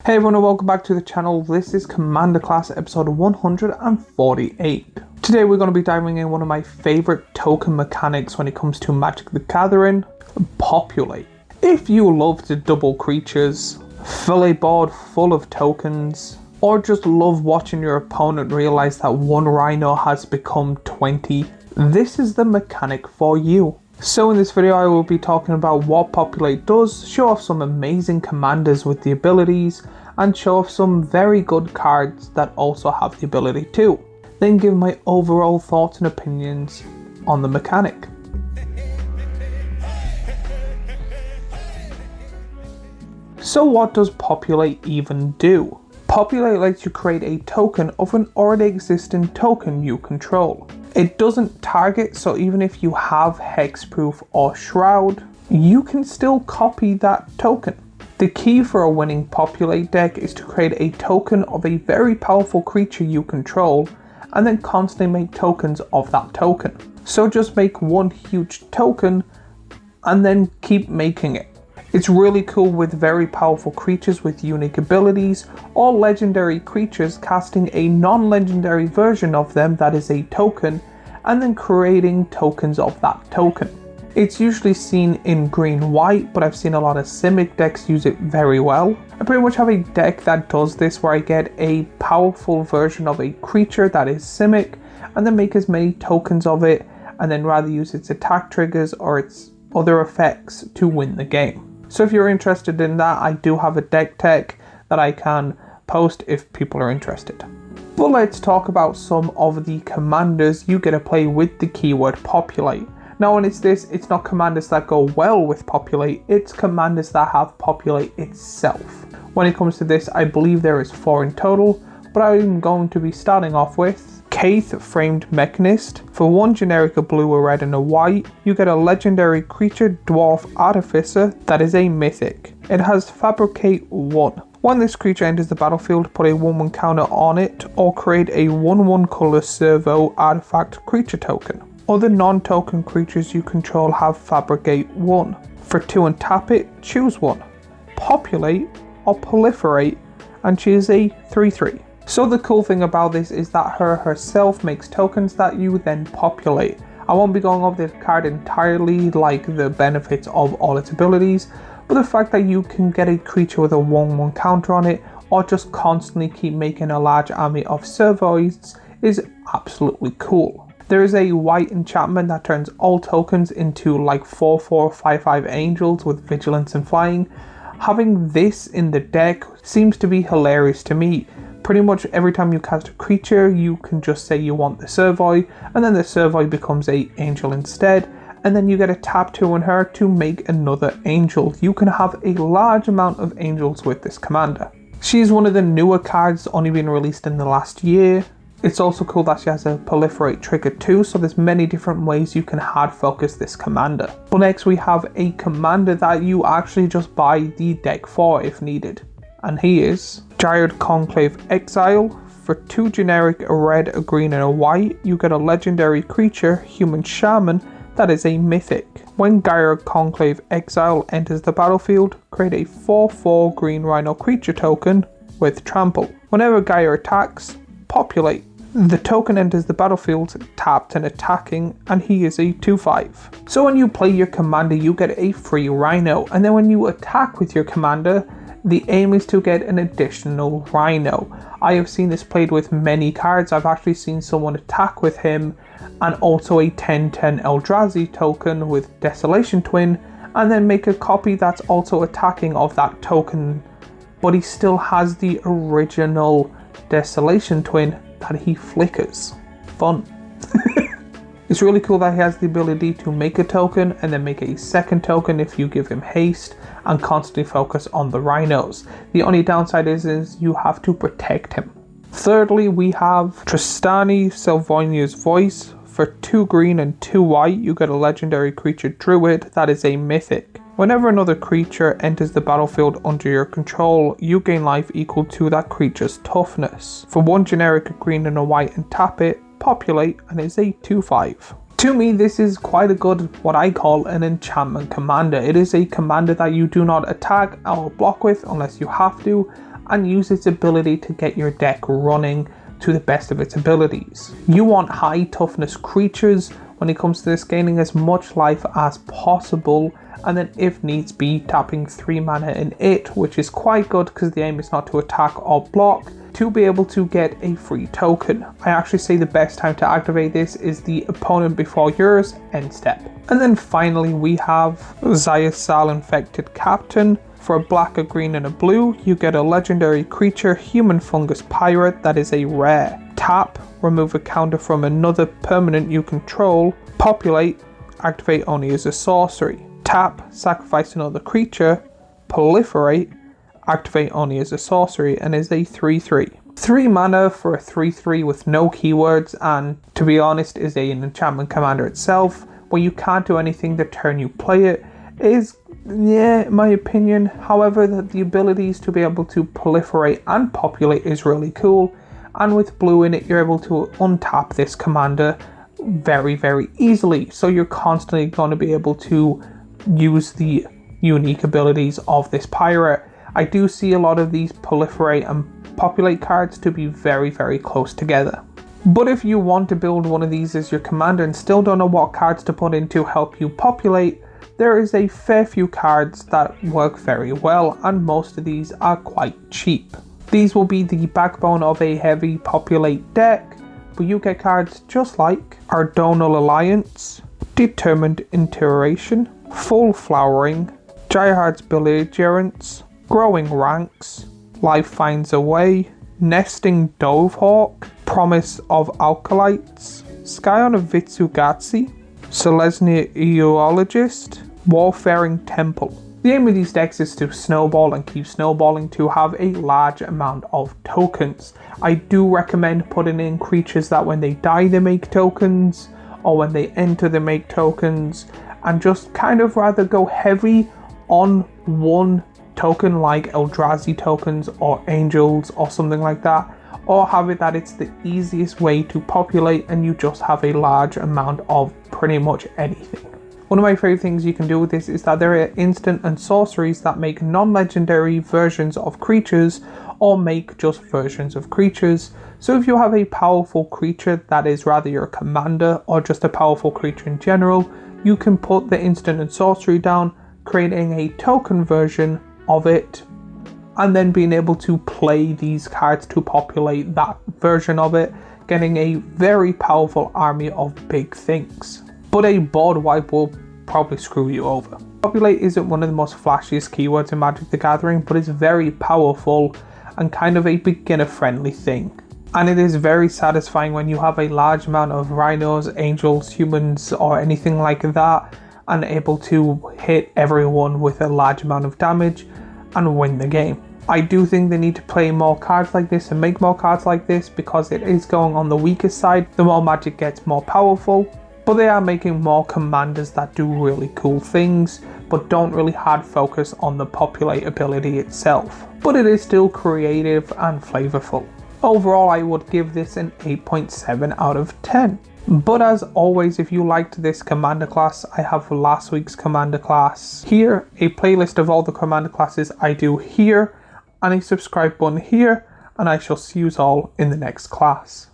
Hey everyone and welcome back to the channel. This is Commander Class episode 148. Today we're going to be diving in one of my favorite token mechanics when it comes to Magic the Gathering, Populate. If you love to double creatures, fill a board full of tokens, or just love watching your opponent realize that one Rhino has become 20, this is the mechanic for you. So in this video I will be talking about what Populate does, show off some amazing commanders with the abilities, and show off some very good cards that also have the ability too. Then give my overall thoughts and opinions on the mechanic. So what does Populate even do? Populate lets you create a token of an already existing token you control. It doesn't target, so even if you have Hexproof or Shroud, you can still copy that token. The key for a winning Populate deck is to create a token of a very powerful creature you control, and then constantly make tokens of that token. So just make one huge token, and then keep making it. It's really cool with very powerful creatures with unique abilities, or legendary creatures casting a non-legendary version of them that is a token, and then creating tokens of that token. It's usually seen in green-white, but I've seen a lot of Simic decks use it very well. I pretty much have a deck that does this where I get a powerful version of a creature that is Simic, and then make as many tokens of it, and then rather use its attack triggers or its other effects to win the game. So if you're interested in that, I do have a deck tech that I can post if people are interested. But let's talk about some of the commanders you get to play with the keyword Populate. Now when it's not commanders that go well with Populate, it's commanders that have Populate itself. When it comes to this, I believe there is 4 in total, but I'm going to be starting off with Cayth Framed Mechanist. For 1 generic, a blue, a red and a white, you get a legendary creature Dwarf Artificer that is a mythic. It has Fabricate 1. When this creature enters the battlefield, put a 1/1 counter on it or create a 1/1 color servo artifact creature token. Other non-token creatures you control have Fabricate 1. For 2 and tap it, choose one. Populate or Proliferate, and she is a 3/3. So the cool thing about this is that her herself makes tokens that you then populate. I won't be going over this card entirely, like the benefits of all its abilities, but the fact that you can get a creature with a 1/1 counter on it, or just constantly keep making a large army of servoids, is absolutely cool. There is a white enchantment that turns all tokens into like 4/4/5/5 angels with vigilance and flying. Having this in the deck seems to be hilarious to me. Pretty much every time you cast a creature, you can just say you want the Servoid, and then the Servoid becomes a angel instead, and then you get a tap 2 on her to make another angel. You can have a large amount of angels with this commander. She is one of the newer cards, only been released in the last year. It's also cool that she has a Proliferate trigger too, so there's many different ways you can hard focus this commander. But next we have a commander that you actually just buy the deck for if needed. And he is Ghired Conclave Exile. For 2 generic, a red, a green and a white, you get a legendary creature, Human Shaman, that is a mythic. When Ghired Conclave Exile enters the battlefield, create a 4/4 green rhino creature token with trample. Whenever Ghired attacks, Populate. The token enters the battlefield tapped and attacking, and he is a 2/5. So when you play your commander, you get a free rhino, and then when you attack with your commander, the aim is to get an additional rhino. I have seen this played with many cards. I've actually seen someone attack with him and also a 10/10 Eldrazi token with Desolation Twin, and then make a copy that's also attacking of that token, but he still has the original Desolation Twin that he flickers. Fun. It's really cool that he has the ability to make a token and then make a second token if you give him haste, and constantly focus on the rhinos. The only downside is you have to protect him. Thirdly, we have Trostani, Selesnya's Voice. For 2 green and 2 white, you get a legendary creature Druid that is a mythic. Whenever another creature enters the battlefield under your control, you gain life equal to that creature's toughness. For 1 generic, a green and a white, and tap it, Populate, and it's a 2/5. To me, this is quite a good, what I call an enchantment commander. It is a commander that you do not attack or block with unless you have to, and use its ability to get your deck running to the best of its abilities. You want high toughness creatures when it comes to this, gaining as much life as possible, and then if needs be tapping 3 mana in it, which is quite good because the aim is not to attack or block, to be able to get a free token. I actually say the best time to activate this is the opponent before yours end step. And then finally we have Xyzal Infected Captain. For a black, a green and a blue, you get a legendary creature, Human Fungus Pirate, that is a rare. Tap, remove a counter from another permanent you control. Populate, activate only as a sorcery. Tap, sacrifice another creature. Proliferate, activate only as a sorcery, and is a 3/3. 3 mana for a 3/3 with no keywords, and to be honest is an enchantment commander itself, where you can't do anything the turn you play it, is, yeah, in my opinion. However, the abilities to be able to proliferate and populate is really cool, and with blue in it you're able to untap this commander very easily, so you're constantly going to be able to use the unique abilities of this pirate. I do see a lot of these proliferate and populate cards to be very close together. But if you want to build one of these as your commander and still don't know what cards to put in to help you populate, there is a fair few cards that work very well, and most of these are quite cheap. These will be the backbone of a heavy populate deck, but you get cards just like Ardonal Alliance, Determined Iteration, Full Flowering, Ghired's Belligerence, Growing Ranks, Life Finds a Way, Nesting Dovehawk, Promise of Alkalites, Scion of Vitsugatsi, Selesnya Eologist, Warfaring Temple. The aim of these decks is to snowball and keep snowballing to have a large amount of tokens. I do recommend putting in creatures that when they die they make tokens, or when they enter they make tokens, and just kind of rather go heavy on one token like Eldrazi tokens or Angels or something like that, or have it that it's the easiest way to populate and you just have a large amount of pretty much anything. One of my favorite things you can do with this is that there are instant and sorceries that make non-legendary versions of creatures or make just versions of creatures. So if you have a powerful creature that is rather your commander or just a powerful creature in general, you can put the instant and sorcery down, creating a token version of it, and then being able to play these cards to populate that version of it, getting a very powerful army of big things. But a board wipe will probably screw you over. Populate isn't one of the most flashiest keywords in Magic the Gathering, but it's very powerful and kind of a beginner friendly thing. And it is very satisfying when you have a large amount of rhinos, angels, humans, or anything like that, and able to hit everyone with a large amount of damage and win the game. I do think they need to play more cards like this and make more cards like this, because it is going on the weaker side. The more Magic gets, more powerful, but they are making more commanders that do really cool things, but don't really hard focus on the populate ability itself. But it is still creative and flavorful. Overall, I would give this an 8.7 out of 10. But as always, if you liked this commander class, I have last week's commander class here, a playlist of all the commander classes I do here, and a subscribe button here, and I shall see you all in the next class.